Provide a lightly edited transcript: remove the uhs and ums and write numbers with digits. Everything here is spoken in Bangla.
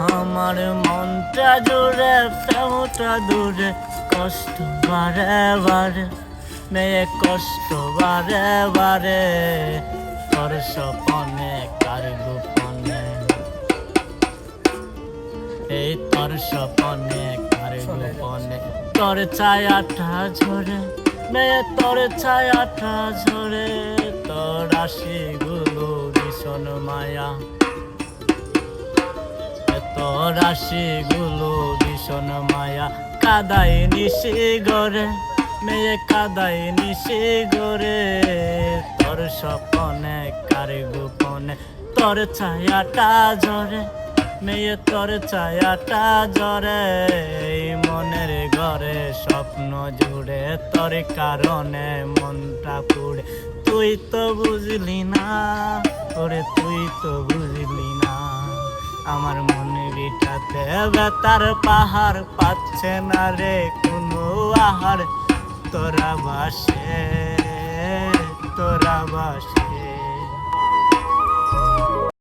আমার মনটা জুড়ে প্রেমটা দূরে কষ্ট বারে বারে মেয়ে কষ্ট বারে বারে তোর স্বপনে কার গোপনে এই তোর স্বপনে কার গোপনে তোর ছায়াটা ঝরে মেয়ে তোর ছায়াটা ঝরে তোর রাশিগুলো ভীষণ মায়া তোর রাশিগুলো ভীষণ মায়া কাদাই নিশি গরে মেয়ে কাদাই নিশি গরে তোর স্বপনে কার গোপনে তোর ছায়াটা ঝরে মেয়ে তোর ছায়াটা ঝরে মনের ঘরে স্বপ্ন জুড়ে তোর কারণে মনটা পুড়ে তুই তো বুঝলি না ওরে তুই তো বুঝলি না আমার মনে বিটাতে বেতার পাহাড় পাচ্ছে না রে কোনো আহার তোরা বাসে